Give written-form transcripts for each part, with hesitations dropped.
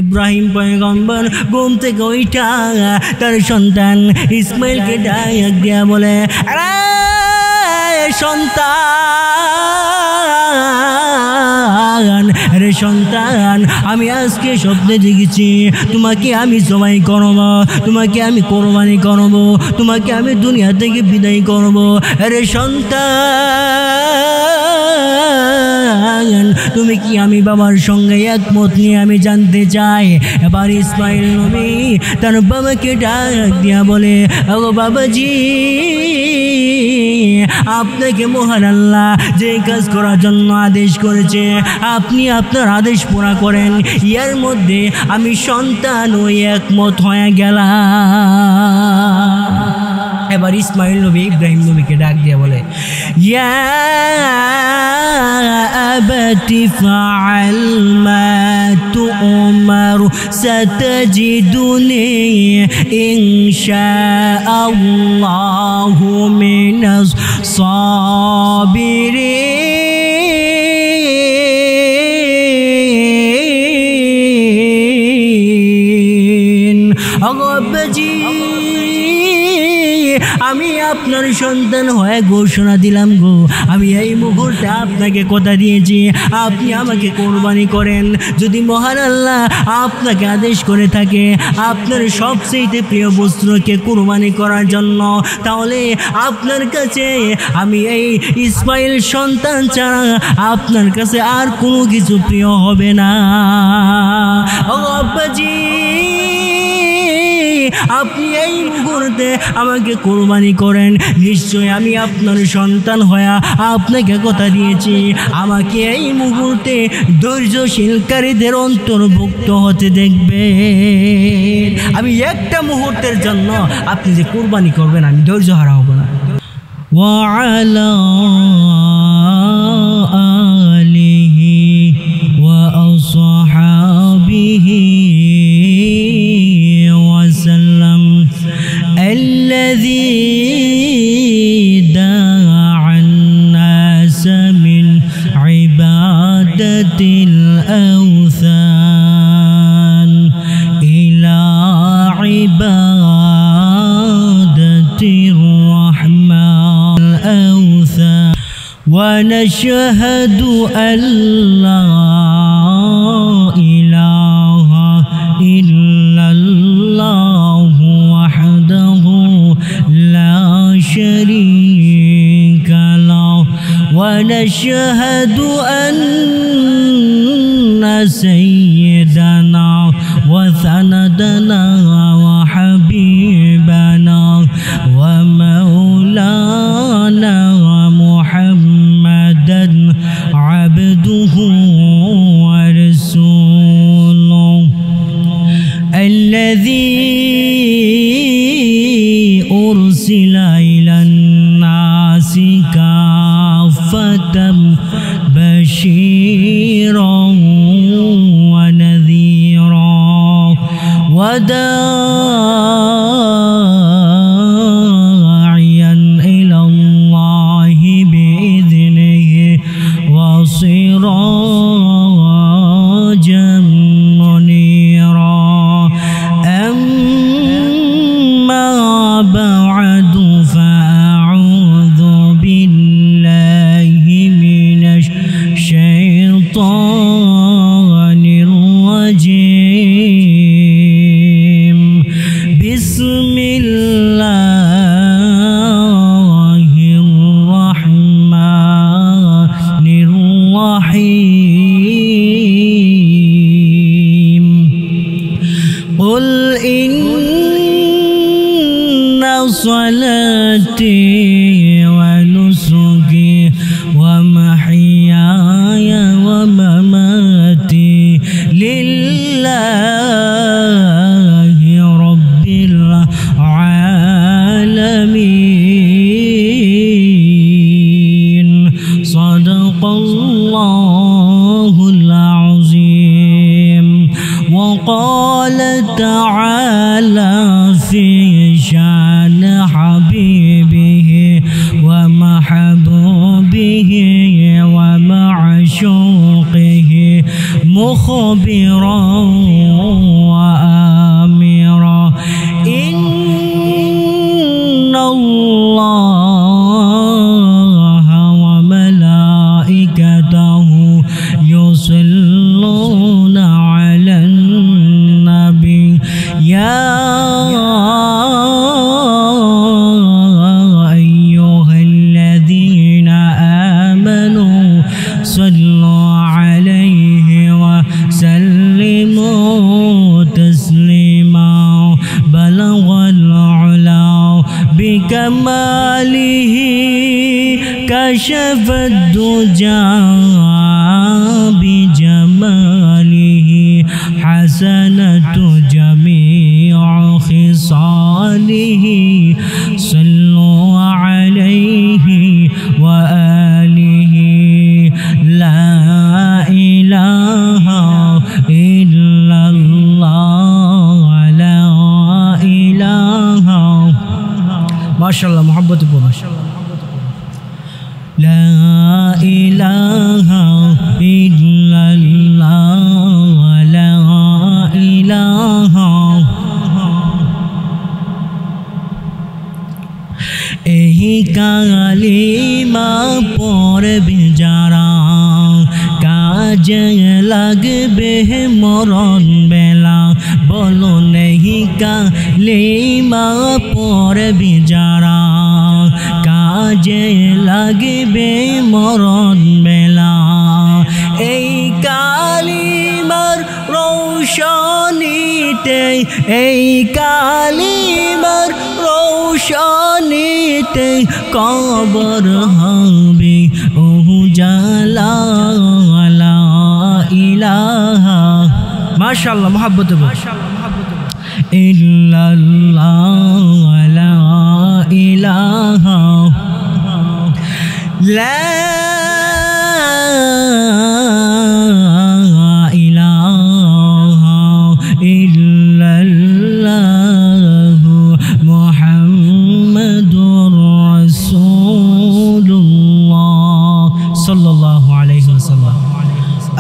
ইব্রাহিম পয়গম্বর ঘুম থেকে উঠা তার সন্তান ইসমাইলকে ডাক দিয়া বলে, আরে সন্তান, আরে সন্তান, আমি আজকে স্বপ্নে দেখেছি তোমাকে আমি জবাই করব, তোমাকে আমি কোরবানি করব, তোমাকে আমি দুনিয়া থেকে বিদায় করব। আরে সন্তান, তুমি কি আমি বাবার সঙ্গে একমত নিয়ে আমি জানতে চাই। এবার ইসমাইল নবী তার বাবাকে ডাক দিয়া বলে, ও বাবাজি, আপনাকে মহান আল্লাহ যে কাজ করার জন্য আদেশ করেছে আপনি আপনার আদেশ পুরা করেন। এর মধ্যে আমি সন্তান ওই একমত হয়ে গেলাম। এবার ইসমাইল নবী ইব্রাহিম নবীকে ডাক দিয়ে বলে, ইয়া আবাতি ফাআল মা তু'মার সাতাজিদুনি ইনশাআল্লাহু মিনাস সাবিরিন। আব্বাজি, আমি আপনার সন্তান হয়ে ঘোষণা দিলাম গো, আমি এই মুহূর্তে আপনাকে কথা দিয়েছি আপনি আমাকে কোরবানি করেন। যদি মহান আল্লাহ আপনাকে আদেশ করে থাকে আপনার সবচেয়ে প্রিয় বস্তুকে কোরবানি করার জন্য, তাহলে আপনার কাছে আমি এই ইসমাইল সন্তান ছাড়া আপনার কাছে আর কোনো কিছু প্রিয় হবে না। ও আব্বাজি, আপনি এই মুহূর্তে আমাকে কোরবানি করেন, নিশ্চয় আমি আপনার সন্তান হয়ে আপনাকে কথা দিয়েছি আমাকে এই মুহূর্তে ধৈর্যশীলকারীদের অন্তর্ভুক্ত হতে দেখবে। আমি একটা মুহূর্তের জন্য আপনি যে কোরবানি করবেন আমি ধৈর্য হারা হব না। ওয়ালা আলিহি ওয়া আসহাবিহি الذي دعا الناس من عبادة الأوثان إلى عبادة الرحمن الأوثان، ونشهد أن لا إله إلا الله وحده لا شريك له، ونشهد أن سيدنا وسندنا وحبيبنا ومولانا محمدا عبده ورسوله الذي أرسل إلى الناس كافة بشيرا ونذيرا وداعيا إلى الله بإذنه وسراجا منيرا. أما بعد فأعوذ بالله من الشيطان الرجيم. بسم الله الرحمن الرحيم. قل إن صلاتي ونسكي ومحياي ومماتي لله رب العالمين. صدق الله العظيم. وقال تعالى في شان حبيبه ومحبوبه ومعشوقه مخبرا تسليما بلغ العلا بكماله كشف الدجى بجماله حسنة جميع خصاله صلوا عليه وآله لا إله إلا الله لا إله ما شاء الله محبت ما شاء الله لا إله إلا الله لا إله एही कालिमा पढ़बे जारा काजे लागबे मरण बेला बोलो नहीं कालिमा पढ़बे जारा काजे लागबे मरण बेला এই কালিমার রৌশনীতে এই কালিমার রৌশনীতে কবর হবে উজালা লা ইলাহা মাশাআল্লাহ মুহাব্বত ইল্লাল্লাহ লা ইলাহা লা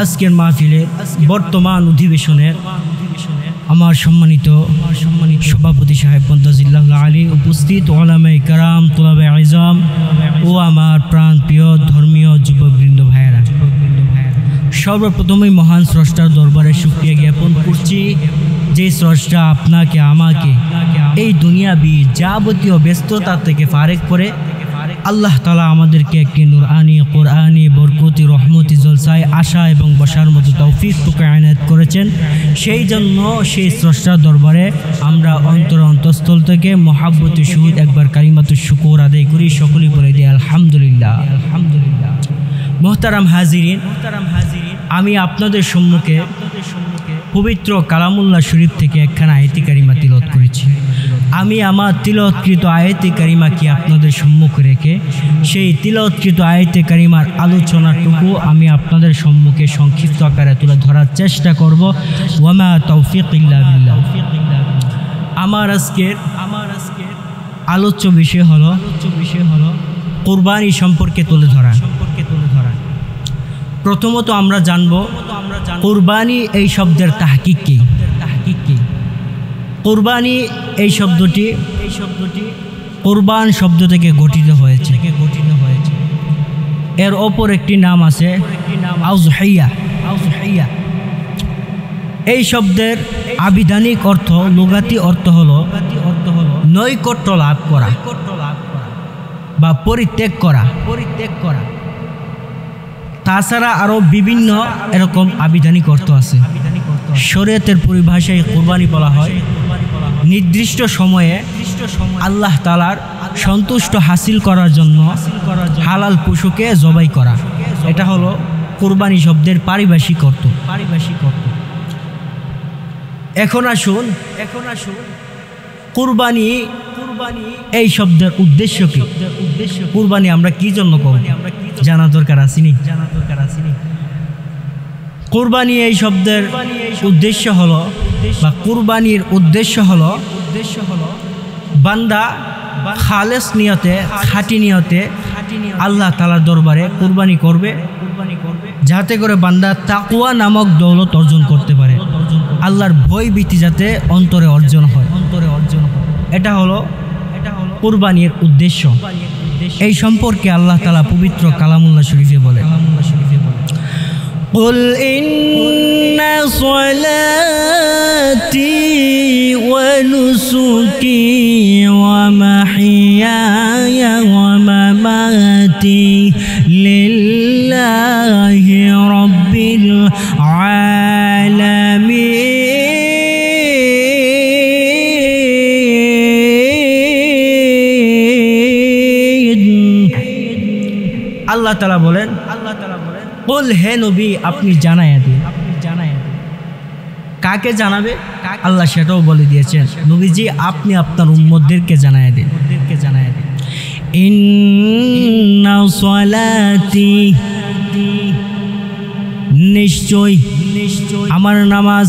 আজকের মাহফিলের বর্তমান অধিবেশনের আমার সম্মানিত সভাপতি সাহেব মুন্তাজিল্লাহুল আলী, উপস্থিত উলামায়ে কেরাম, তুলাবে আযম ও আমার প্রাণপ্রিয় ধর্মীয় যুবকবৃন্দ ভাইয়েরা, সর্বপ্রথমেই মহান স্রষ্টার দরবারে শুকরিয়া জ্ঞাপন করছি, যে স্রষ্টা আপনাকে আমাকে এই দুনিয়াবি যাবতীয় ব্যস্ততা থেকে ফারেক করে আল্লাহ তাআলা আমাদেরকে একটি নূরানি কোরআনি বরকতি রহমতি জলসায় আসা এবং বসার মতো তৌফিক এনায়েত করেছেন। সেই জন্য সেই স্রষ্টার দরবারে আমরা অন্তঃস্থল থেকে মহাব্বতের সহিত একবার কালিমাতুশ শুকর আদায় করি। সকলেই বলে দিই আলহামদুলিল্লাহ। আলহামদুলিল্লাহ। মোহতারাম হাজিরিন, আমি আপনাদের সম্মুখে পবিত্র কালামুল্লাহ শরীফ থেকে একখানা আয়াতে কারিমা তিলাওয়াত করেছি। আমি আমার তিলাওয়াতকৃত আয়াতে কারিমা কি আপনাদের সম্মুখে রেখে সেই তিলাওয়াতকৃত আয়াতে কারিমার আলোচনাটুকু আমি আপনাদের সম্মুখে সংক্ষিপ্ত আকারে তুলে ধরার চেষ্টা করব। ওয়ামা তৌফিক ইল্লা বিল্লাহ। আমার আজকের আলোচ্য বিষয় হলো কুরবানি সম্পর্কে তুলে ধরা। প্রথমত আমরা জানব কুরবানি এই শব্দের তাহকিক কি। কুরবানি এই শব্দটি কুরবান শব্দ থেকে গঠিত হয়েছে। এর অপর একটি নাম আছে আউযহিয়া। এই শব্দের আবিধানিক অর্থ, লুগাতি অর্থ হলো নৈকট্য লাভ করা বা পরিত্যাগ করা। তাছাড়া আরো বিভিন্ন এরকম আবিধানিক অর্থ আছে। শরীয়তের পরিভাষায় কুরবানি বলা হয় নির্দিষ্ট সময়ে আল্লাহ তাআলার সন্তুষ্ট হাসিল করার জন্য হালাল পশুকে জবাই করা। এটা হলো কুরবানি শব্দের পারিভাষিক অর্থ। এখন আসুন কুরবানি এই শব্দের উদ্দেশ্য কি। কুরবানি আমরা কি জন্য করব জানা দরকার আসেনি। কুরবানি এই শব্দের উদ্দেশ্য হলো বা কুরবানির উদ্দেশ্য হলো বান্দা খালেস নিয়তে, খাঁটি নিয়তে আল্লাহ তাআলার দরবারে কুরবানি করবে, যাতে করে বান্দা তাকওয়া নামক দৌলত অর্জন করতে পারে। আল্লাহর ভয় ভীতি যাতে অন্তরে অর্জন হয়। এটা হলো কুরবানির উদ্দেশ্য। এই সম্পর্কে আল্লাহ তাআলা পবিত্র কালামুল্লাহ শরীফে বলে, قل إن صلاتي ونسكي ومحياي ومماتي لله رب العالمين আল্লাহ তাআলা বলেন কুল হে নবী আপনি জানায়া দিন। কাকে জানাবে? আল্লাহ সেটাও বলে দিয়েছেন, নবীজি আপনি আপনার উম্মতদেরকে জানায়া দিন। ইন্না সলাতি নিশ্চয় আমার নামাজ,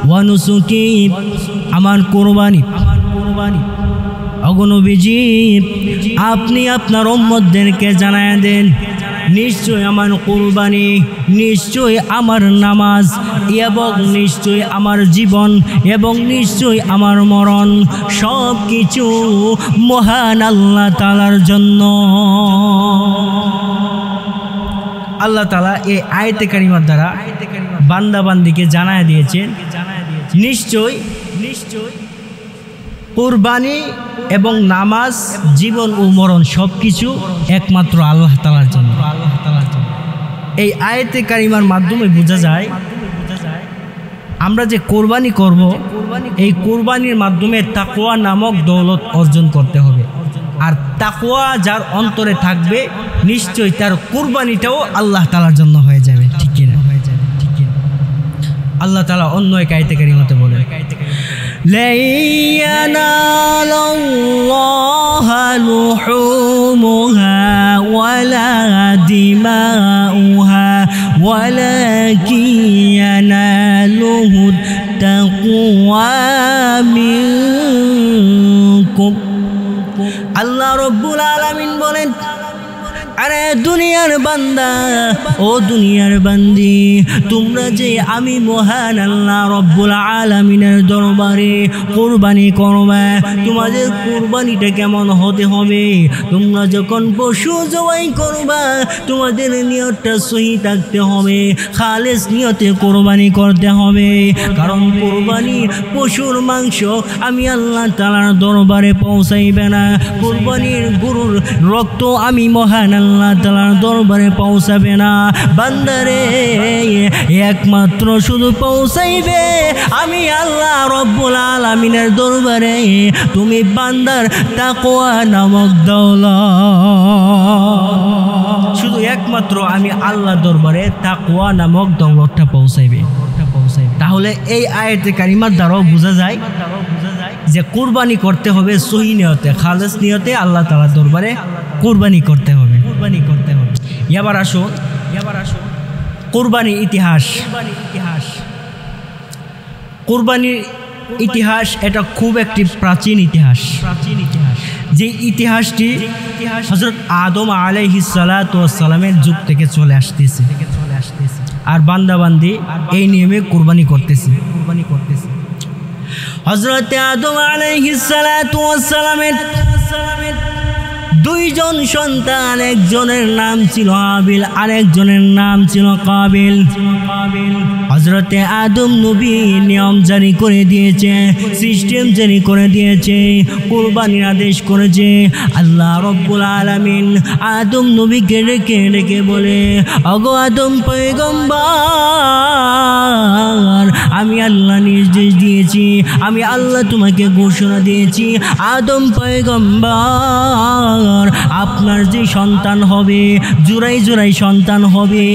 ওয়া নুসুকি আমার কুরবানি। অগণবীজি আপনি আপনার উম্মতদেরকে জানায়া দেন নিশ্চয় আমার কুরবানি, নিশ্চয় আমার নামাজ, এবং নিশ্চয় আমার জীবন, এবং নিশ্চয় আমার মরণ সব কিছু মহান আল্লাহ তাআলার জন্য। আল্লাহ তাআলা এই আয়াতে কারিমার দ্বারা বান্দা বান্দিকে জানায় দিয়েছেন নিশ্চয় কুরবানি এবং নামাজ, জীবন ও মরণ সব কিছু একমাত্র আল্লাহ তাআলার জন্য। এই আয়াতে কারিমার মাধ্যমে বোঝা যায় আমরা যে কোরবানি করব, এই কোরবানির মাধ্যমে তাকওয়া নামক দৌলত অর্জন করতে হবে। আর তাকওয়া যার অন্তরে থাকবে নিশ্চয়ই তার কোরবানিটাও আল্লাহ তাআলার জন্য হয়ে যাবে। ঠিক কিনা? আল্লাহ তাআলা অন্য এক আয়াতে কারিমাতে বলেন লা ইয়ানালুল্লাহা লুহুমুহা ওয়ালা দিমাউহা ওয়ালাকিন ইয়ানালুহু তাকওয়া মিনকুম। আল্লাহ রাব্বুল আলামিন বলেন, আরে দুনিয়ার বান্দা, ও দুনিয়ার বান্দি, তোমরা যে আমি মহান আল্লাহ রব্বুল আলামিনের দরবারে কুরবানি করবে, তোমাদের কুরবানিটা কেমন হতে হবে? তোমরা যখন পশু জবাই করবা তোমাদের নিয়তটা সহি থাকতে হবে, খালেস নিয়তে কুরবানি করতে হবে। কারণ কুরবানি পশুর মাংস আমি আল্লাহ তাআলার দরবারে পৌঁছাইবে না, কুরবানির গরুর রক্ত আমি মহান আল্লাহ তাআলার দরবারে পৌঁছাবে না। বান্দারে একমাত্র শুধু পৌঁছাইবে আমি আল্লাহ রব্বুল আলামিনের দরবারে তুমি বান্দার তাকওয়া নামক দৌলত, শুধু একমাত্র আমি আল্লাহর দরবারে তাকওয়া নামক দৌলতটা পৌঁছাইবে। তাহলে এই আয়াতে কারিমার দ্বারাও বোঝা যায় যে কুরবানি করতে হবে সহি নিয়তে, খালেস নিয়তে আল্লাহ তাআলার দরবারে কুরবানি করতে হবে। এবার আসুন কুরবানির ইতিহাস। কুরবানির ইতিহাস এটা খুব একটি প্রাচীন ইতিহাস, যে ইতিহাসটি হযরত আদম আলাইহিস সালাতু ওয়াস সালামের যুগ থেকে চলে আসতেছে। আর বান্দা বান্দি এই নিয়মে কুরবানি করতেছে। হযরত আদম আলাইহিস সালাতু ওয়াস সালামের দুইজন সন্তান, একজনের নাম ছিল হাবিল, আরেকজনের নাম ছিল কাবিল। হযরতে আদম নবী নিয়ম জারি করে দিয়েছে, সিস্টেম জারি করে দিয়েছে, কুরবানির আদেশ করেছে। আল্লাহ রব্বুল আলামিন আদম নবীকে ডেকে বলে, ওগো আদম পয়গম্বর, আমি আল্লাহ নির্দেশ দিয়েছি, আমি আল্লাহ তোমাকে ঘোষণা দিয়েছি, আদম পয়গম্বর আপনার যে সন্তান হবে জোড়াই জোড়াই সন্তান হবে,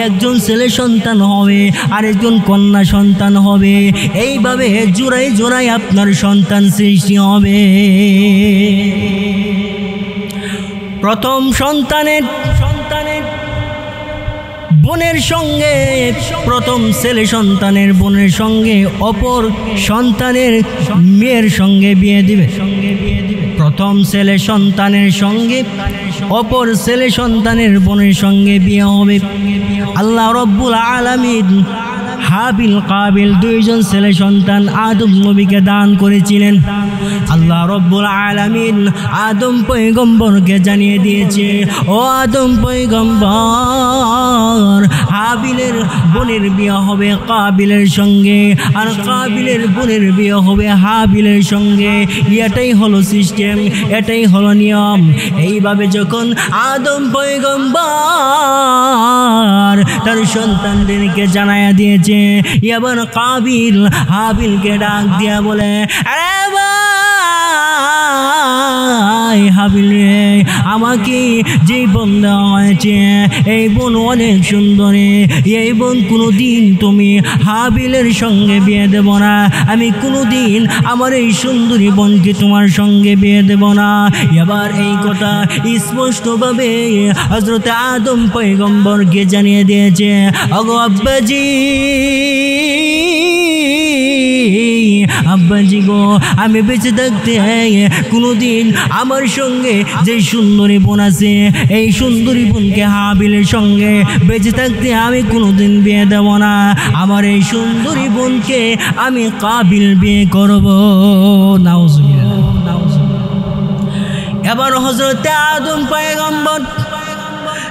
একজন ছেলে সন্তান হবে আরেকজন কন্যা সন্তান হবে, এইভাবে জোড়াই জোড়াই আপনার সন্তান সৃষ্টি হবে। প্রথম সন্তানের বোনের সঙ্গে, প্রথম ছেলে সন্তানের বোনের সঙ্গে অপর সন্তানের মেয়ের সঙ্গে বিয়ে দিবে। প্রথম ছেলে সন্তানের সঙ্গে অপর ছেলে সন্তানের বোনের সঙ্গে বিয়ে হবে। আল্লাহ রব্বুল আলামিন হাবিল কাবিল দুইজন ছেলে সন্তান আদম নবীকে দান করেছিলেন। আল্লাহ রব্বুল আলামিন আদম পয়গম্বরকে জানিয়ে দিয়েছে, ও আদম পয়গম্বর, হাবিলের বোনের বিয়ে হবে কাবিলের সঙ্গে, আর কাবিলের বোনের বিয়ে হবে হাবিলের সঙ্গে। এটাই হলো সিস্টেম, এটাই হলো নিয়ম। এইভাবে যখন আদম পয়গম্বর তার সন্তানদেরকে জানায়া দিয়েছে, এবার কাবিল হাবিলকে ডাক দিয়া বলে, আরে হাবিল রে, আমাকে যে বোন দেওয়া হয়েছে এই বোন অনেক সুন্দরী, এই বোন কোনোদিন তুমি হাবিলের সঙ্গে বিয়ে দেব না, আমি কোনোদিন আমার এই সুন্দরী বোনকে তোমার সঙ্গে বিয়ে দেব না। এবার এই কথা স্পষ্টভাবে হযরত আদম পয়গম্বরকে জানিয়ে দিয়েছে। ওগো আব্বাজি, আব্বাজি গো, আমি বেঁচে থাকতে কোনোদিন আমার সঙ্গে যে সুন্দরী বোন আছে এই সুন্দরী বোনকে হাবিলের সঙ্গে বেঁচে থাকতে আমি কোনোদিন বিয়ে দেব না, আমার এই সুন্দরী বোনকে আমি কাবিল বিয়ে করব। নাউজুবিল্লাহ। এবার হযরত আদম পয়গম্বর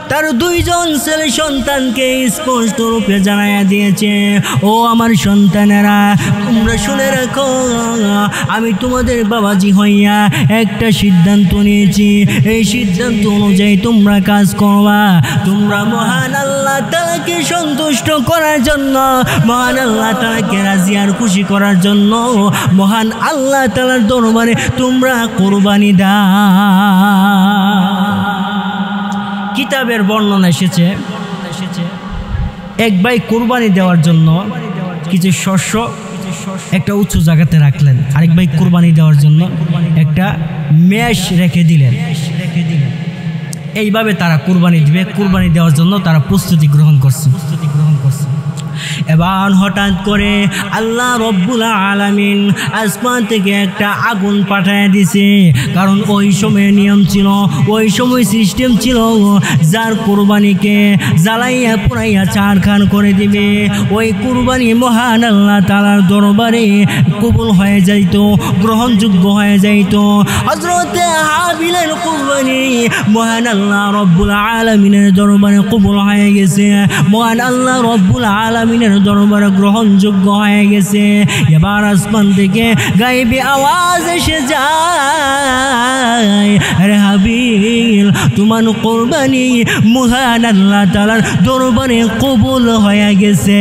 তার দুইজন ছেলে সন্তানকে স্পষ্ট রূপে জানাইয়া দিয়েছে, ও আমার সন্তানেরা, তোমরা শুনে রাখো, আমি তোমাদের বাবাজি হইয়া একটা সিদ্ধান্ত নিয়েছি, এই সিদ্ধান্ত অনুযায়ী তোমরা কাজ করবা। তোমরা মহান আল্লাহ তাআলাকে সন্তুষ্ট করার জন্য, মহান আল্লাহ তাআলাকে রাজি আর খুশি করার জন্য মহান আল্লাহ তাআলার দরবারে তোমরা কুরবানি দাও। কিতাবের বর্ণনা এসেছে এক ভাই কুরবানি দেওয়ার জন্য কিছু শস্য একটা উঁচু জায়গাতে রাখলেন, আরেক ভাই কুরবানি দেওয়ার জন্য একটা মেষ রেখে দিলেন। এইভাবে তারা কুরবানি দিবে, কুরবানি দেওয়ার জন্য তারা প্রস্তুতি গ্রহণ করছে। এবার হঠাৎ করে আল্লাহ রব্বুল আলামিন আসমান থেকে একটা আগুন পাঠিয়ে দিছে, কারণ ওই সময়ের নিয়ম ছিল, ওই সময় সিস্টেম ছিল, যার কুরবানিকে জ্বালাইয়া পুরাইয়া চারখান করে দিবে ওই কুরবানি মহান আল্লাহ তাআলার দরবারে কবুল হয়ে যাইত, গ্রহণযোগ্য হয়ে যাইত। হযরত হাবিলের কুরবানি মহান আল্লাহ রব্বুল আলামিনের দরবারে কবুল হয়ে গেছে, মহান আল্লাহ রব্বুল আলামিনের দরবারে গ্রহণযোগ্য হয়ে গেছে। এবার আসমান থেকে গায়েবী আওয়াজ এসে যায়, আরে হাবিল, তোমার কুরবানি মহান আল্লাহ তাআলার দরবারে কবুল হয়ে গেছে।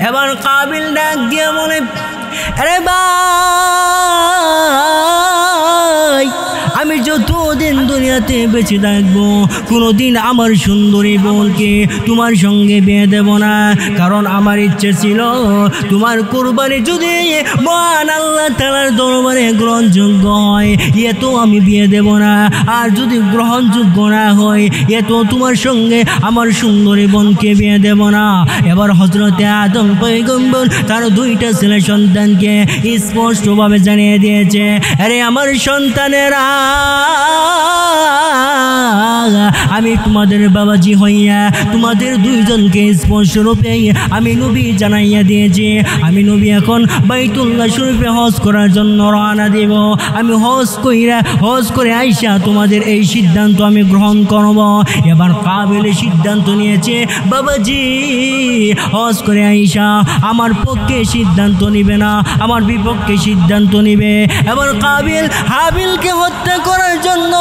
এবার কাবিল ডাক দিয়ে বলে, আরে ভাই, আমি যতদিন দুনিয়াতে বেঁচে থাকবো কোনোদিন আমার সুন্দরী বোনকে তোমার সঙ্গে বিয়ে দেব না, কারণ আমার ইচ্ছে ছিল তোমার কুরবানি যদি মহান আল্লাহ তাআলার দরবারে গ্রহণযোগ্য হয় এ তো আমি বিয়ে দেব না, আর যদি গ্রহণযোগ্য না হয় এ তো তোমার সঙ্গে আমার সুন্দরী বোনকে বিয়ে দেব না। এবার হযরতে আদম পয়গম্বর তার দুইটা ছেলে সন্তানকে স্পষ্টভাবে জানিয়ে দিয়েছে, আরে আমার সন্তানেরা, আমি তোমাদের বাবাজি হইয়া তোমাদের দুইজনকে স্পষ্টরূপে আমি নবী জানাইয়া দিয়েছি, আমি নবী এখন বাইতুল্লাহ শরীফে হজ করার জন্য রওনা দেব। আমি হজ করে আইসা তোমাদের এই সিদ্ধান্ত আমি গ্রহণ করব। এবার কাবিল সিদ্ধান্ত নিয়েছে, বাবাজি হজ করে আইসা আমার পক্ষে সিদ্ধান্ত নিবে না, আমার বিপক্ষে সিদ্ধান্ত নিবে। এবার কাবিল হাবিলকে হত্যা করার জন্য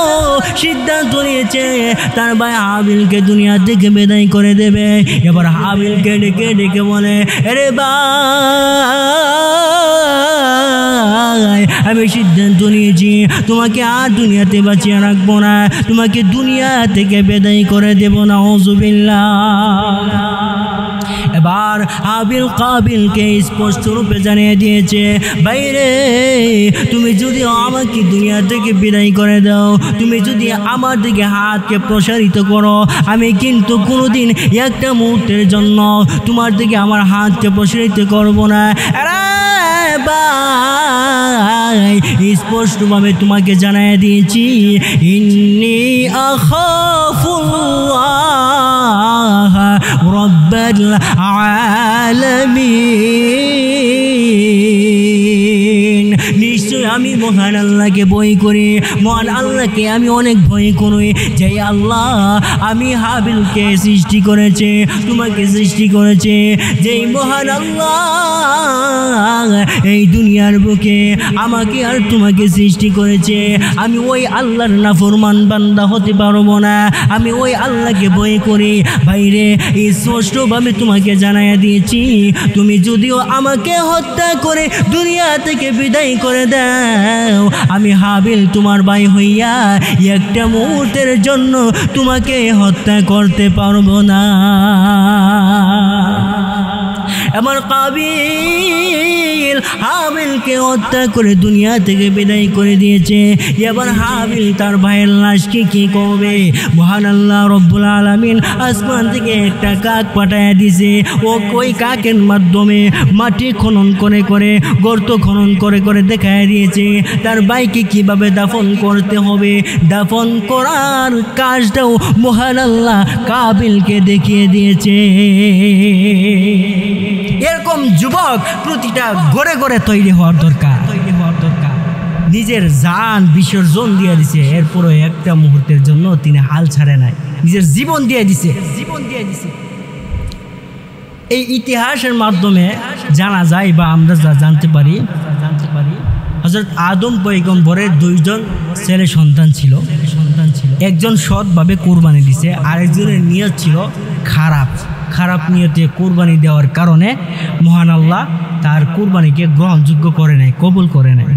সিদ্ধান্ত নিয়েছে, তার ভাই হাবিলকে দুনিয়া থেকে বিদায় করে দেবে। এবার হাবিলকে ডেকে ডেকে বলে, আরে ভাই, আমি সিদ্ধান্ত নিয়েছি তোমাকে আর দুনিয়াতে বাঁচিয়ে রাখবো না, তোমাকে দুনিয়া থেকে বিদায় করে দেব। নাউজুবিল্লাহ। এবার হাবিল কাবিলকে স্পষ্ট রূপে জানিয়ে দিয়েছে, বাইরে তুমি যদি আমাকে দুনিয়া থেকে বিদায় করে দাও, তুমি যদি আমার দিকে হাতকে প্রসারিত করো, আমি কিন্তু কোনোদিন একটা মুহূর্তের জন্য তোমার দিকে আমার হাতকে প্রসারিত করব না। স্পষ্টভাবে তোমাকে জানিয়ে দিয়েছি, ইন্নী আখাফুল্লাহ রাব্বাল আলামিন, নিশ্চয় আমি মহান আল্লাহকে ভয় করি, মহান আল্লাহকে আমি অনেক ভয় করি। যে আল্লাহ আমি হাবিলকে সৃষ্টি করেছে, তোমাকে সৃষ্টি করেছে, যেই মহান আল্লাহ এই দুনিয়ার বুকে আমাকে আর তোমাকে সৃষ্টি করেছে, আমি ওই আল্লাহর নাফরমান বান্দা হতে পারবো না। আমি ওই আল্লাহকে ভয় করি। বাইরে এই স্পষ্টভাবে তোমাকে জানাইয়া দিয়েছি, তুমি যদিও আমাকে হত্যা করে দুনিয়া থেকে বিদায় করে দাও, আমি হাবিল তোমার ভাই হইয়া একটা মুহূর্তের জন্য তোমাকে হত্যা করতে পারবো না। এমন কাবিল হাবিলকে হত্যা করে দুনিয়া থেকে বিদায় করে দিয়েছে। এবার হাবিল তার ভাইয়ের লাশকে কি করবে? মহান আল্লাহ রব্বুল আলামিন আসমান থেকে একটা কাক পাঠাইয়া দিছে। ওই কাকের মাধ্যমে মাটি খনন করে করে, গর্ত খনন করে করে দেখাইয়া দিয়েছে তার ভাইকে কিভাবে দাফন করতে হবে। দাফন করার কাজটাও মহান আল্লাহ কাবিলকে দেখিয়ে দিয়েছে। এরকম যুবক প্রতিটা ঘরে ঘরে তৈরি হওয়ার দরকার। নিজের জান বিসর্জন দিয়ে দিছে, এরপরও একটা মুহূর্তের জন্য তিনি হাল ছাড়ে নাই, নিজের জীবন দিয়ে দিছে। এই ইতিহাসের মাধ্যমে জানা যায় বা আমরা যা জানতে পারি, হযরত আদম পয়গম্বরের দুইজন ছেলে সন্তান ছিল। একজন সৎভাবে কুরবানি দিছে, আরেকজনের নিয়ত ছিল খারাপ নিয়তে কুরবানি দেওয়ার কারণে মহান আল্লাহ তার কুরবানিকে গ্রহণযোগ্য করে নাই, কবুল করে নাই।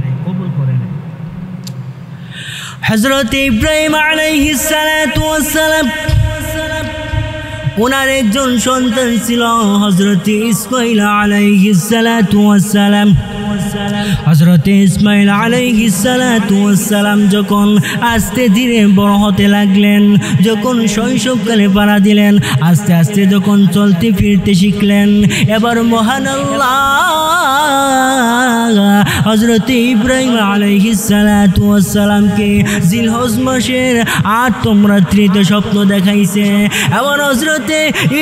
হযরত ইব্রাহিম আলাইহিস সালাতু ওয়াস সালাম, ওনার একজন সন্তান ছিল হযরত ইসমাঈল আলাইহিস সালাতু ওয়াস সালাম। হযরত ইসমাঈল আলাইহিস সালাতু ওয়াস সালাম যখন আস্তে ধীরে বড় হতে লাগলেন, যখন শৈশবকালে পাড়া দিলেন, আস্তে আস্তে যখন চলতে ফিরতে শিখলেন, এবার মহান আল্লাহ হযরত ইব্রাহিম আলাইহিস সালাতু ওয়াস সালামকে জিলহজ মাসের ৮ম রাত্রিতে স্বপ্ন দেখাইছে। এবার হযরত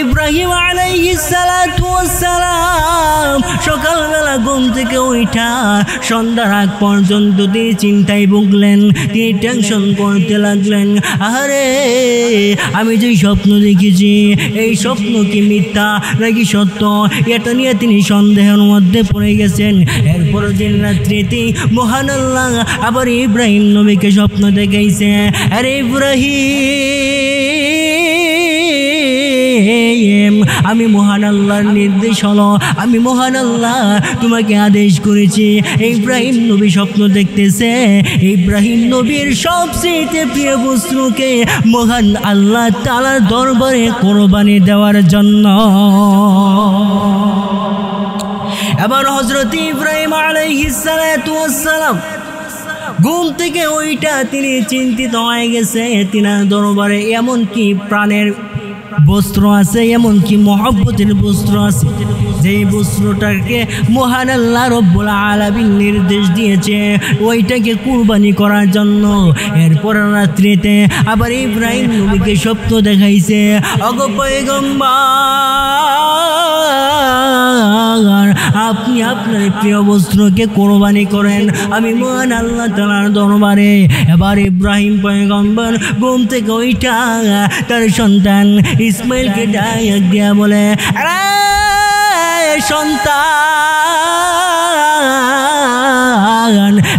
ইব্রাহিম আলাইহিস সালাতু ওয়াস সালাম সকালবেলা ঘুম থেকে উঠা সন্ধ্যার আগ পর্যন্ত তিনি চিন্তায় ভুগলেন, তিনি টেনশন করতে লাগলেন। আরে আমি যে স্বপ্ন দেখেছি, এই স্বপ্ন কি মিথ্যা নাকি সত্য, এটা নিয়ে তিনি সন্দেহের মধ্যে পড়ে গেছেন। এরপর দিন রাত্রিতে মহান আল্লাহ আবার ইব্রাহিম নবীকে স্বপ্ন দেখাইছে। আরে ইব্রাহিম, আমি মহান আল্লাহর নির্দেশ হলো, আমি মহান আল্লাহ তোমাকে আদেশ করেছি। ইব্রাহিম নবী স্বপ্ন দেখতেছে ইব্রাহিম নবীর সবচেয়ে প্রিয় বস্তুকে মহান আল্লাহ তাআলার দরবারে কোরবানি দেওয়ার জন্য। এবার হযরত ইব্রাহিম আলাইহিস সালাতু ওয়াস সালাম ঘুম থেকে ওইটা তিনি চিন্তিত হয়ে গেছে, তিনার দরবারে এমন কি প্রাণের বস্ত্র আছে, এমন কি মহব্বতের বস্ত্র আছে, যে বস্ত্রটাকে মহান আল্লাহ রব্বুল আলামিন নির্দেশ দিয়েছে ওইটাকে কুরবানি করার জন্য। এরপর রাত্রিতে আবার ইব্রাহিম নবীকে স্বপ্ন দেখাইছে, ওগো পয়গম্বর, আপনি আপনার প্রিয় বস্ত্রকে কোরবানি করেন, আমি মহান আল্লাহ তাআলার দরবারে। এবার ইব্রাহিম পয়গম্বর ঘুম থেকে ওইটা তার সন্তান ইসমাইলকে ডাক দিয়া বলে, আরে সন্তান,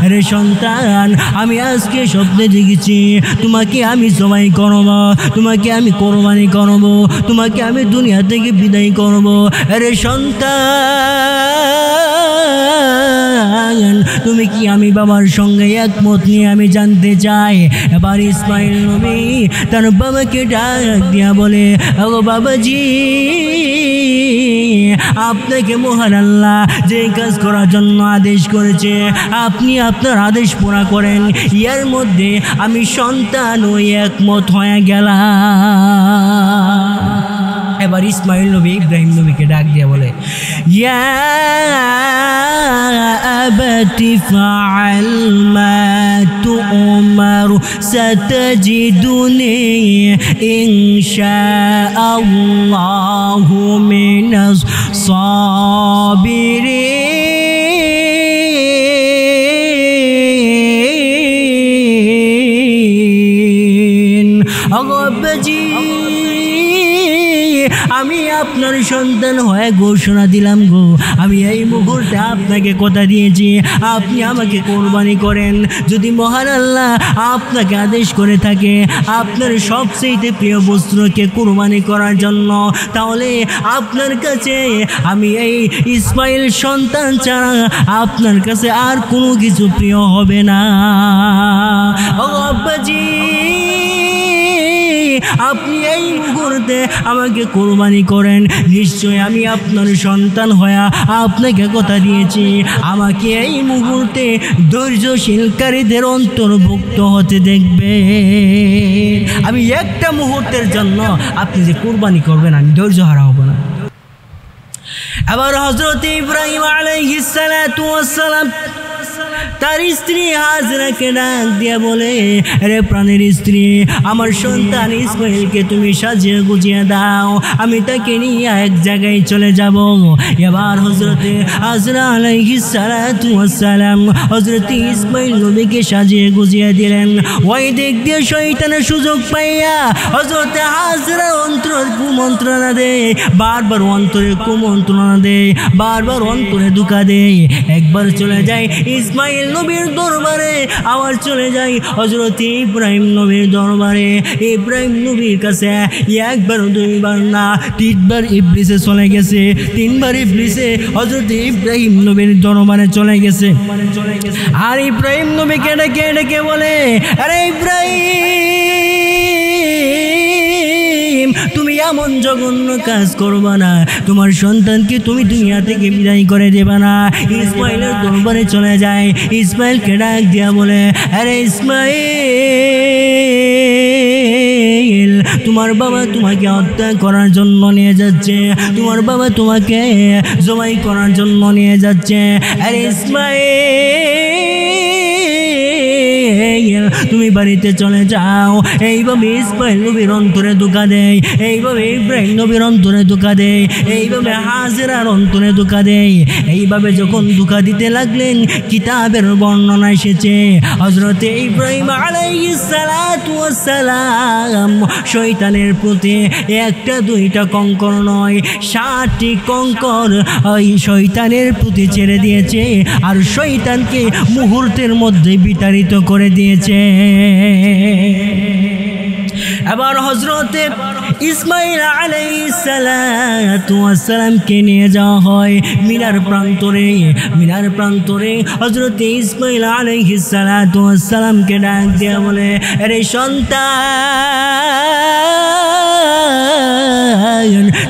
আরে সন্তান, আমি আজকে স্বপ্নে দেখেছি তোমাকে আমি জবাই করব, তোমাকে আমি কোরবানি করব, তোমাকে আমি দুনিয়া থেকে বিদায় করব। আরে সন্তান, তুমি কি আমি বাবার সঙ্গে একমত নিয়ে আমি জানতে চাই। এবার ইসমাইল নবী তার বাবাকে ডাক দিয়া বলে, ও বাবাজি, আপনাকে মহান আল্লাহ যে কাজ করার জন্য আদেশ করেছে আপনি আপনার আদেশ পুরা করেন, এর মধ্যে আমি সন্তান ওই একমত হয়ে গেলাম। এবার ইসমাইল নবী ইব্রাহিম নবীকে ডাক দিয়ে বলে, ইয়া আবাতি ফাআল মা তু'মার সাতাজিদুনি ইনশাআল্লাহু মিনাস সাবিরিন। আমি আপনার সন্তান হয়ে ঘোষণা দিলাম গো, আমি এই মুহূর্তে আপনাকে কথা দিয়েছি আপনি আমাকে কোরবানি করেন। যদি মহান আল্লাহ আপনাকে আদেশ করে থাকে আপনার সবচেয়ে প্রিয় বস্তুকে কোরবানি করার জন্য, তাহলে আপনার কাছে আমি এই ইসমাইল সন্তান ছাড়া আপনার কাছে আর কোনো কিছু প্রিয় হবে না। ও আব্বাজি, আপনি এই মুহূর্তে আমাকে কোরবানি করেন, নিশ্চয় আমি আপনার সন্তান হয়ে আপনাকে কথা দিয়েছি আমাকে এই মুহূর্তে ধৈর্যশীলকারীদের অন্তর্ভুক্ত হতে দেখবে। আমি একটা মুহূর্তের জন্য আপনি যে কোরবানি করবেন আমি ধৈর্য হারা হব না। আবার হযরত ইব্রাহিম আলাইহিস সালাতু ওয়াস সালাম তার স্ত্রী হাজরাকে ডাক দিয়া বলে, আরে প্রাণের স্ত্রী, আমার সন্তান ইসমাইলকে তুমি সাজিয়ে গুজিয়ে দাও, আমি তাকে নিয়ে এক জায়গায় চলে যাব। এবার হযরতে হাজরা আলাইহিস সালাতু ওয়াস সালাম হযরত ইসমাইল নবীকে সাজিয়ে গুজিয়ে দিলেন। ওই দিক দিয়ে শয়তানের সুযোগ পাইয়া হযরতে হাজরা অন্তরে কুমন্ত্রণা দেয়, বারবার অন্তরে কুমন্ত্রণা দেয়, বারবার অন্তরে ধোঁকা দেয়। একবার চলে যায় ইসমাইল নবীর দরবারে, আবার চলে যাই হযরত ইব্রাহিম নবীর দরবারে। ইব্রাহিম নবীর কাছে একবার দুইবার না তিনবার ইবলিসে চলে গেছে, তিনবার ইবলিসে হযরত ইব্রাহিম নবীর দরবারে চলে গেছে। আর ইব্রাহিম নবীকে ডেকে ডেকে বলে, আরে ইব্রাহিম, তুমি এমন জঘন্য কাজ করবা না, তোমার সন্তানকে তুমি দুনিয়া থেকে বিদায় করে দেবা না। ইসমাইলের দরবারে চলে যায়, ইসমাইলকে ডাক দিয়া বলে, আরে ইসমাইল, তোমার বাবা তোমাকে হত্যা করার জন্য নিয়ে যাচ্ছে, তোমার বাবা তোমাকে জবাই করার জন্য নিয়ে যাচ্ছে। আরে ইসমাইল, তুমি বাড়িতে চলে যাও। এইভাবে ইসমাইল নবীর অন্তরে ধোঁকা দেয়, এইভাবে ইব্রাহিম নবীর অন্তরে ধোঁকা দেয়, এইভাবে হাজেরার অন্তরে ধোঁকা দেয়। এইভাবে যখন ধোঁকা দিতে লাগলেন, কিতাবের বর্ণনা এসেছে হযরতে ইব্রাহিম আলাইহিস সালাতু ওয়াস সালাম শয়তানের প্রতি একটা দুইটা কঙ্কর নয় 60টি কঙ্কর ওই শয়তানের প্রতি ছেড়ে দিয়েছে, আর শয়তানকে মুহূর্তের মধ্যে বিতাড়িত করে দিয়েছে। এবার হযরতে ইসমাইল আলাইহিস সালাতু ওয়াস সালামকে নিয়ে যাওয়া হয় মিনার প্রান্তরে। মিনার প্রান্তরে হযরতে ইসমাইল আলাইহিস সালাতু ওয়াস সালামকে ডাক দিয়ে বলে, আরে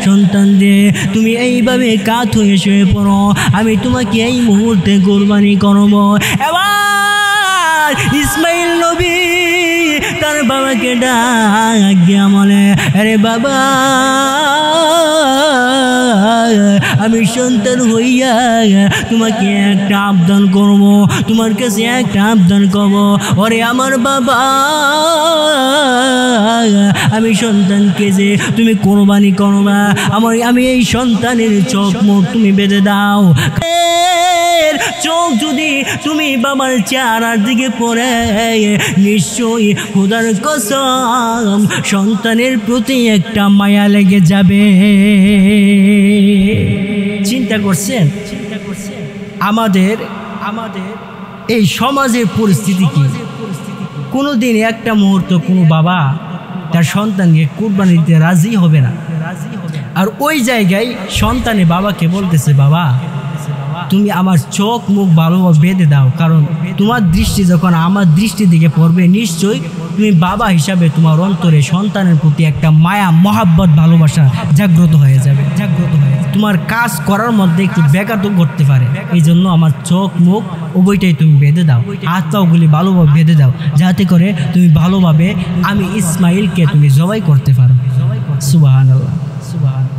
সন্তান দে, তুমি এইভাবে কাত হয়ে শুয়ে পড়ো, আমি তোমাকে এই মুহূর্তে কুরবানি করব। এবার ইসমাইল নবী তার বাবাকে ডাক দিয়া বলে, আরে বাবা, আমি সন্তান হইয়া তোমাকে একটা আবদান করব, তোমার কাছে একটা আবদান করব। ওরে আমার বাবা, আমি সন্তানকে যে তুমি কোরবানি করবা, আমি এই সন্তানের চোখ মুখ তুমি বেঁধে দাও। চোখ যদি তুমি বাবার চেহারার দিকে পড়ে, নিশ্চয়ই খোদার কসম সন্তানের প্রতি একটা মায়া লেগে যাবে। চিন্তা করছেন আমাদের এই সমাজের পরিস্থিতি কি? কোনোদিন একটা মুহূর্ত কোনো বাবা তার সন্তানকে কুরবানি দিতে রাজি হবে না, আর ওই জায়গায় সন্তানে বাবাকে বলতেছে, বাবা তুমি আমার চোখ মুখ ভালোভাবে বেঁধে দাও, কারণ তোমার দৃষ্টি যখন আমার দৃষ্টির দিকে পড়বে, নিশ্চয়ই তুমি বাবা হিসাবে তোমার অন্তরে সন্তানের প্রতি একটা মায়া মহাব্বত ভালোবাসা জাগ্রত হয়ে যাবে। তোমার কাজ করার মধ্যে একটু ব্যাঘাত করতে পারে, এই জন্য আমার চোখ মুখ উভয়টাই তুমি বেঁধে দাও, হাত পাগুলি ভালোভাবে বেঁধে দাও, যাতে করে তুমি ভালোভাবে আমি ইসমাইলকে তুমি জবাই করতে পারো। সুবহানাল্লাহ, সুবহানাল্লাহ।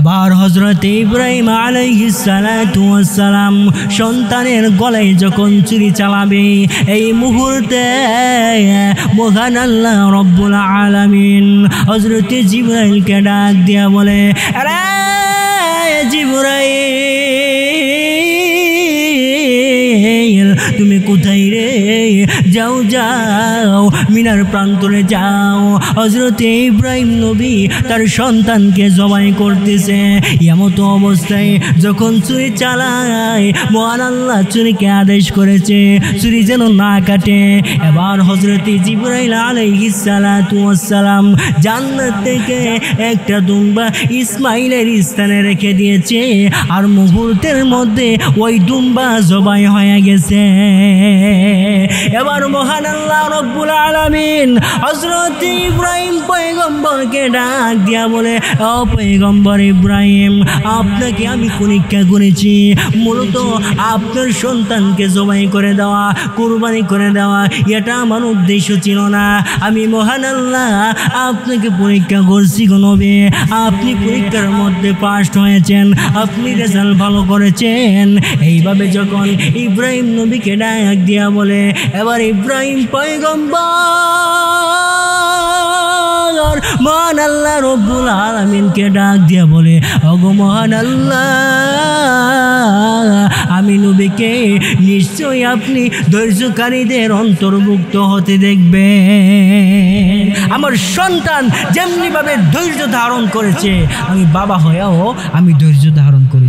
এবার হযরত ইব্রাহিম আলাইহিস সালাতু ওয়াস সালাম সন্তানের গলায় যখন ছুরি চালাবে, এই মুহূর্তে মহান আল্লাহ রব্বুল আলামিন হযরত জিবরাইলকে ডাক দিয়া বলে, আরে জিবরাইল, তুমি কোথায় রে? যাও যাও মদিনার প্রান্তরে যাও। হযরত ইব্রাহিম নবী তার সন্তানকে জবাই করতেছে। এমতো অবস্থায় যখন ছুরি চালায়, মহান আল্লাহ ছুরিকে আদেশ করেছে ছুরি যেন না কাটে। এবার হযরত জিবরাইল আলাইহিস সালাতু ওয়াস সালাম জান্নাত থেকে একটা দুম্বা ইসমাইলের স্থানে রেখে দিয়েছে, আর মুহূর্তের মধ্যে ওই দুম্বা জবাই হয়ে গেছে। এবার মহান আল্লাহ রব্বুল আলামিন হযরত ইব্রাহিম পয়গম্বরকে ডাক দিয়া বলে, ও পয়গম্বর ইব্রাহিম, আপনাকে আমি পরীক্ষা করেছি, মূলত আপনার সন্তানকে জবাই করে দেওয়া, কুরবানি করে দেওয়া, এটা আমার উদ্দেশ্য ছিল না। আমি মহান আল্লাহ আপনাকে পরীক্ষা করছি গো নবী। আপনি পরীক্ষার মধ্যে পাস হয়েছেন, আপনি রেজাল্ট ভালো করেছেন। এইভাবে যখন ইব্রাহিম নবীকে ডাক দিয়া বলে, এবার ইব্রাহিম পয়গম্বর মহান আল্লাহ রব্বুল আলামিনকে ডাক দিয়া বলে, ওগো মহান আল্লাহ, আমি নবীকে নিশ্চয়ই আপনি ধৈর্যকারীদের অন্তর্ভুক্ত হতে দেখবেন। আমার সন্তান যেমনিভাবে ধৈর্য ধারণ করেছে, আমি বাবা হয়েও আমি ধৈর্য ধারণ করি।